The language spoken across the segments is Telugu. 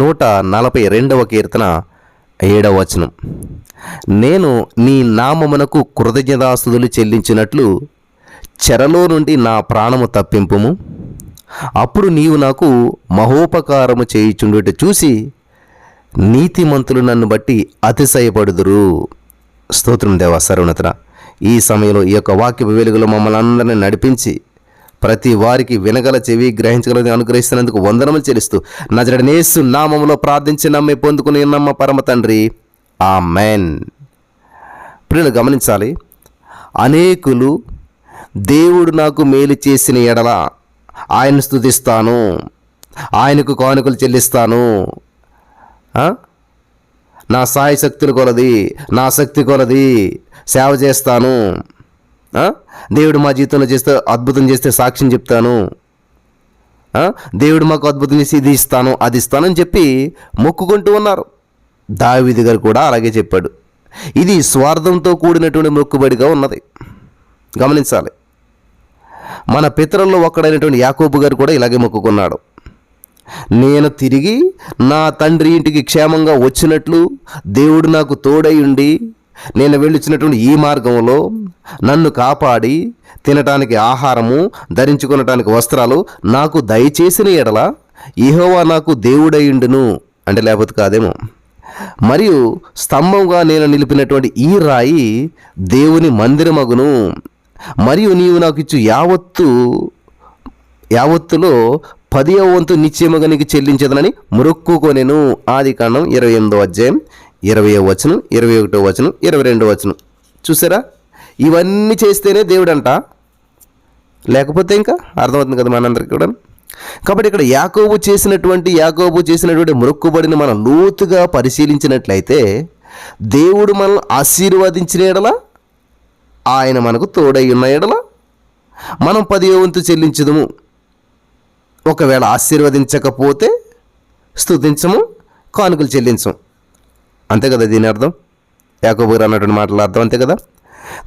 142వ కీర్తన 7వ వచనం. నేను నీ నామమునకు కృతజ్ఞతాస్తుతులు చెల్లించినట్లు చెరలో నుండి నా ప్రాణము తప్పింపుము. అప్పుడు నీవు నాకు మహోపకారము చేయుచుండుట చూసి నీతిమంతులు నన్ను బట్టి అతిశయపడుదురు. స్తోత్రం దేవా సర్వోన్నతుడా. ఈ సమయంలో ఈ యొక్క వాక్యపు వెలుగులో మమ్మల్ని అందరినీ నడిపించి ప్రతి వారికి వినగల చెవి గ్రహించగలది అనుగ్రహిస్తున్నందుకు వందనములు చెల్లిస్తూ నజరేయుడైన యేసు నామములో ప్రార్థించి నమ్మి పొందుకుని నమ్మ పరమ తండ్రి, ఆమేన్. ప్రియులు గమనించాలి, అనేకులు దేవుడు నాకు మేలు చేసిన ఎడల ఆయన్ని స్తుతిస్తాను, ఆయనకు కానుకలు చెల్లిస్తాను, నా సాయి శక్తులు కొలది, నా శక్తి కొలది సేవ చేస్తాను, దేవుడు మా జీవితంలో చేస్తే అద్భుతం చేస్తే సాక్ష్యం చెప్తాను, దేవుడు మాకు అద్భుతం చేసి ఇది ఇస్తాను అది ఇస్తానని చెప్పి మొక్కుకుంటూ ఉన్నారు. దావీదు గారు కూడా అలాగే చెప్పాడు. ఇది స్వార్థంతో కూడినటువంటి మొక్కుబడిగా ఉన్నది. గమనించాలి, మన పితరుల్లో ఒక్కడైనటువంటి యాకోబు గారు కూడా ఇలాగే మొక్కుకున్నాడు. నేను తిరిగి నా తండ్రి ఇంటికి క్షేమంగా వచ్చినట్లు దేవుడు నాకు తోడై ఉండి నేను వెళ్ళొచ్చినటువంటి ఈ మార్గంలో నన్ను కాపాడి తినటానికి ఆహారము, ధరించుకునటానికి వస్త్రాలు నాకు దయచేసిన ఎడల యెహోవా నాకు దేవుడైయుండును అంటే లేకపోతే కాదేమో. మరియు స్తంభంగా నేను నిలిపినటువంటి ఈ రాయి దేవుని మందిరమగును. మరియు నీవు నాకు ఇచ్చు యావత్తులో 10వ వంతు నిశ్చయముగా నీకు చెల్లించదనని మొక్కుకొనెను. ఆదికాండం 28వ అధ్యాయం 20వ వచనం, 21వ వచనం, 22వ వచనం. చూసారా, ఇవన్నీ చేస్తేనే దేవుడంట, లేకపోతే ఇంకా అర్థమవుతుంది కదా మనందరికీ కూడా. కాబట్టి ఇక్కడ యాకోబు చేసినటువంటి మొక్కుబడిని మనం లోతుగా పరిశీలించినట్లయితే దేవుడు మనల్ని ఆశీర్వదించిన ఎడల, ఆయన మనకు తోడై ఉన్న ఎడల మనం 10వ వంతు చెల్లించదుము. ఒకవేళ ఆశీర్వదించకపోతే స్తుతించము, కానుకలు చెల్లించము. అంతే కదా దీని అర్థం, యాకోబు గారు అన్నటువంటి మాటల అర్థం అంతే కదా.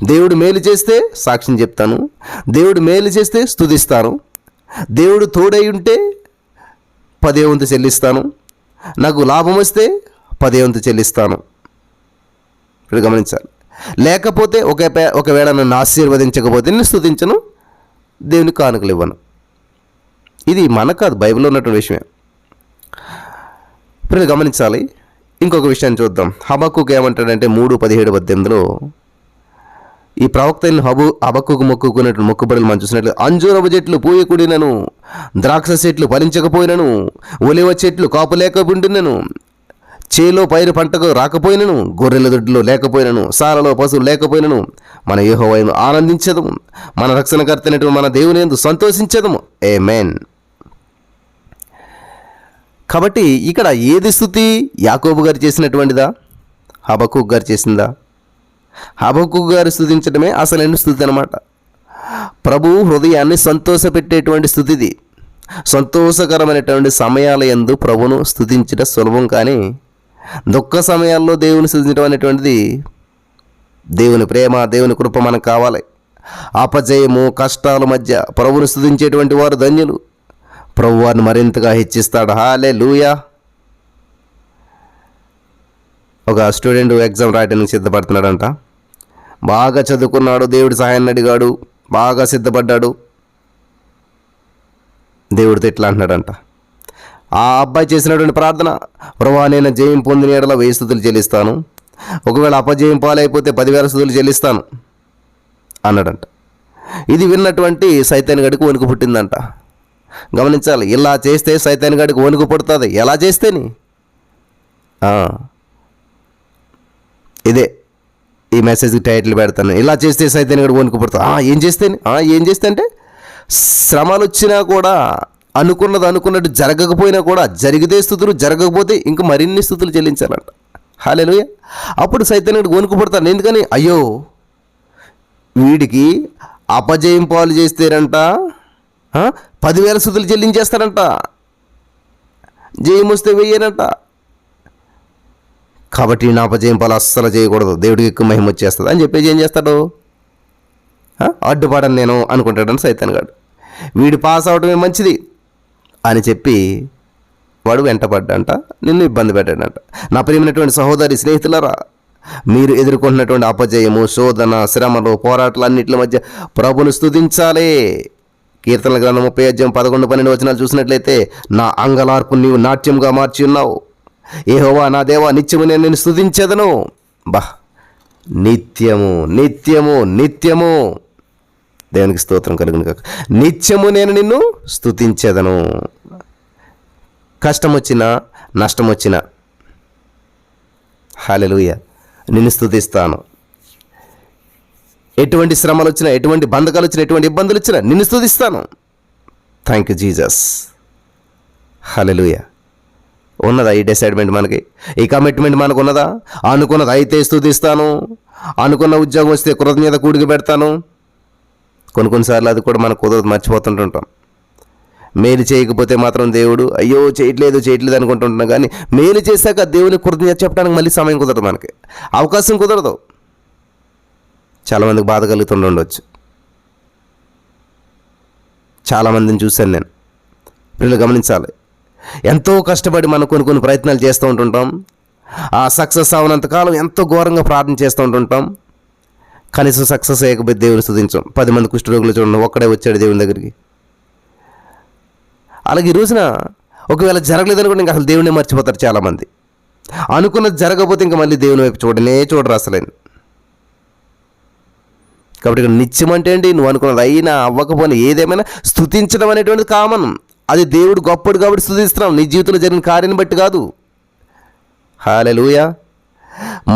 దేవుడు మేలు చేస్తే సాక్ష్యం చెప్తాను, దేవుడు మేలు చేస్తే స్తుతిస్తాను, దేవుడు తోడై ఉంటే 10వ వంతు చెల్లిస్తాను, నాకు లాభం వస్తే 10వ వంతు చెల్లిస్తాను. ఇప్పుడు గమనించాలి. లేకపోతే ఒకవేళ నన్ను ఆశీర్వదించకపోతే నేను స్తుతించను, దేవునికి కానుకలు ఇవ్వను. ఇది మనకు కాదు, బైబిల్లో ఉన్నటువంటి విషయమే. ఇప్పుడు గమనించాలి. ఇంకొక విషయాన్ని చూద్దాం. హబక్కుకు ఏమంటాడంటే 3:17-18లో ఈ ప్రవక్త హబక్కుకు మొక్కుకున్నట్టు మొక్కుబడులు మనం చూసినట్లు, అంజూరపు చెట్లు పూయకుడినను, ద్రాక్ష చెట్లు ఫలించకపోయినను, ఒలివ చెట్లు కాపు లేకపోయినను, చేలో పైరు పంటకు రాకపోయినను, గొర్రెల దొడ్లో లేకపోయినను, సాలలో పశువులు లేకపోయినను, మన యెహోవాను ఆనందించదము, మన రక్షణకర్తైనటువంటి మన దేవుని యందు సంతోషించదము. ఆమేన్. కాబట్టి ఇక్కడ ఏది స్తుతి? యాకోబు గారు చేసినటువంటిదా, హబక్కుకు గారు చేసిందా? హబక్కుకు గారు స్తుతించడమే అసలైన స్తుతి అన్నమాట. ప్రభు హృదయాన్ని సంతోషపెట్టేటువంటి స్థుతిది. సంతోషకరమైనటువంటి సమయాల యందు ప్రభును స్తుతించడం సులభం, కానీ దుఃఖ సమయాల్లో దేవుని స్తుతించడం అనేటువంటిది దేవుని ప్రేమ, దేవుని కృప మనకు కావాలి. అపజయము, కష్టాల మధ్య ప్రభువును స్తుతించేటువంటి వారు ధన్యులు. ప్రభు వారిని మరింతగా హెచ్చిస్తాడు. హల్లెలూయా. ఒక స్టూడెంట్ ఎగ్జామ్ రాయడానికి సిద్ధపడుతున్నాడంట. బాగా చదువుకున్నాడు, దేవుడి సహాయాన్ని అడిగాడు, బాగా సిద్ధపడ్డాడు. దేవుడితో ఇట్లా అంటున్నాడంట, ఆ అబ్బాయి చేసినటువంటి ప్రార్థన, ప్రభువా నేను జయం పొందిన ఎడల 1000 స్తుతులు చెల్లిస్తాను, ఒకవేళ అపజయం పాలైపోతే 10,000 స్తుతులు చెల్లిస్తాను అన్నాడంట. ఇది విన్నటువంటి సైతాన్ గడికి వణుకు పుట్టిందంట. గమనించాలి, ఇలా చేస్తే సైతాన్ గడికి వణుకు పుడుతుంది. ఎలా చేస్తేని ఇదే ఈ మెసేజ్కి టైటిల్ పెడతాను, ఇలా చేస్తే సైతాన్ గడికి వణుకు పుడుతుంది. ఏం చేస్తే అంటే శ్రమలు వచ్చినా కూడా, అనుకున్నట్టు జరగకపోయినా కూడా, జరిగితే స్తుతులు, జరగకపోతే ఇంకా మరిన్ని స్తుతులు చెల్లించాలంట. హల్లెలూయా. అప్పుడు సైతానుడు వణుకు పుడతాడు. ఎందుకని? అయ్యో వీడికి అపజయం పాలు చేస్తారంట, 10,000 స్తుతులు చెల్లించేస్తారంట, జయం వస్తే వెయ్యనంట. కాబట్టి నా అపజయం పాలు అస్సలు చేయకూడదు, దేవుడికి ఎక్కువ మహిమ వచ్చేస్తుంది అని చెప్పేసి ఏం చేస్తాడు? అడ్డుపడను నేను అనుకుంటాడని సైతాన్ గాడు. వీడు పాస్ అవడమే మంచిది అని చెప్పి వాడు వెంటపడ్డంట, నిన్ను ఇబ్బంది పెట్టాడంట. నా ప్రియమైనటువంటి సహోదరి స్నేహితులారా, మీరు ఎదుర్కొంటున్నటువంటి అపజయము, శోధన, శ్రమలు, పోరాటాలు అన్నింటి మధ్య ప్రభును స్తుతించాలి. కీర్తనల గ్రంథం 30:11-12 చూసినట్లయితే, నా అంగలార్పు నీవు నాట్యంగా మార్చి ఉన్నావు. యెహోవా నా దేవా, నిత్యము నేను నిన్ను స్తుతించెదను. నిత్యము నిత్యము నిత్యము, దేవునికి స్తోత్రం కలుగును కాక. నిత్యము నేను నిన్ను స్తుతించెదను. కష్టం వచ్చినా, నష్టం వచ్చినా, హల్లెలూయా, నిన్ను స్తుతిస్తాను. ఎటువంటి శ్రమలు వచ్చినా, ఎటువంటి బంధకాలు వచ్చినా, ఎటువంటి ఇబ్బందులు వచ్చినా నిన్ను స్తుతిస్తాను. Thank you Jesus. హల్లెలూయా. ఉన్నదా ఈ డిసైడ్మెంట్ మనకి? ఈ కమిట్మెంట్ మనకు ఉన్నదా? అనుకున్నది అయితే స్తుతిస్తాను, అనుకున్న ఉద్యోగం వస్తే కృతజ్ఞత కూడికి పెడతాను. కొన్నిసార్లు అది కూడా మనకు కుదరదు, మర్చిపోతుంటుంటాం. మేలు చేయకపోతే మాత్రం దేవుడు అయ్యో చేయట్లేదు అనుకుంటుంటున్నాం. కానీ మేలు చేశాక దేవుని కృతజ్ఞత చెప్పడానికి మళ్ళీ సమయం కుదరదు, మనకి అవకాశం కుదరదు. చాలామందికి బాధ కలుగుతుండొచ్చు. చాలామందిని చూశాను నేను. పిల్లలు గమనించాలి, ఎంతో కష్టపడి మనం కొన్ని ప్రయత్నాలు చేస్తూ ఉంటుంటాం. ఆ సక్సెస్ అవనంతకాలం ఎంతో ఘోరంగా ప్రార్థన చేస్తూ ఉంటుంటాం. కనీసం సక్సెస్ అయ్యకపోతే దేవుని స్తుతించాం. 10 మంది కుష్ఠరోగులు చూడండి, ఒక్కడే వచ్చాడు దేవుని దగ్గరికి. అలాగే ఈ రోజున ఒకవేళ జరగలేదని కూడా ఇంకా అసలు దేవుడిని మర్చిపోతారు చాలామంది. అనుకున్నది జరగకపోతే ఇంకా మళ్ళీ దేవుని వైపు చూడరు అసలేని. కాబట్టి ఇక్కడ నిత్యం అంటే ఏంటి? నువ్వు అనుకున్నది అయినా అవ్వకపోయినా ఏదేమైనా స్తుతించడం అనేటువంటిది కామన్. అది దేవుడు గొప్పడు కాబట్టి స్తుతిస్తున్నాం, నీ జీవితంలో జరిగిన కార్యాన్ని బట్టి కాదు. హల్లెలూయా.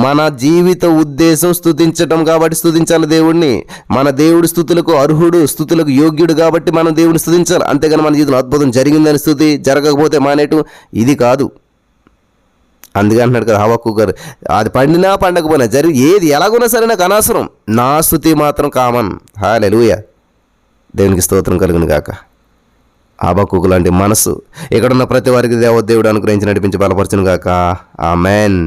మన జీవిత ఉద్దేశం స్తుతించటం కాబట్టి స్తుతించాలి దేవుడిని. మన దేవుడి స్తుతులకు అర్హుడు, స్తుతులకు యోగ్యుడు కాబట్టి మనం దేవుడిని స్తుతించాలి. అంతేగాని మన జీవితంలో అద్భుతం జరిగిందని స్తుతి, జరగకపోతే మానేయటం ఇది కాదు. అందుకే అంటున్నాడు కదా హబక్కూకు గారు, అది పండినా పండకపోయినా ఏది ఎలాగున్నా సరే నాకు అనవసరం, నా స్తుతి మాత్రం కామన్. హల్లెలూయా. దేవునికి స్తోత్రం కలుగును గాక. హబక్కూకు లాంటి మనసు ఇక్కడున్న ప్రతి వారికి దేవుడు అనుగ్రహించి నడిపించి బలపరచును గాక. ఆమేన్.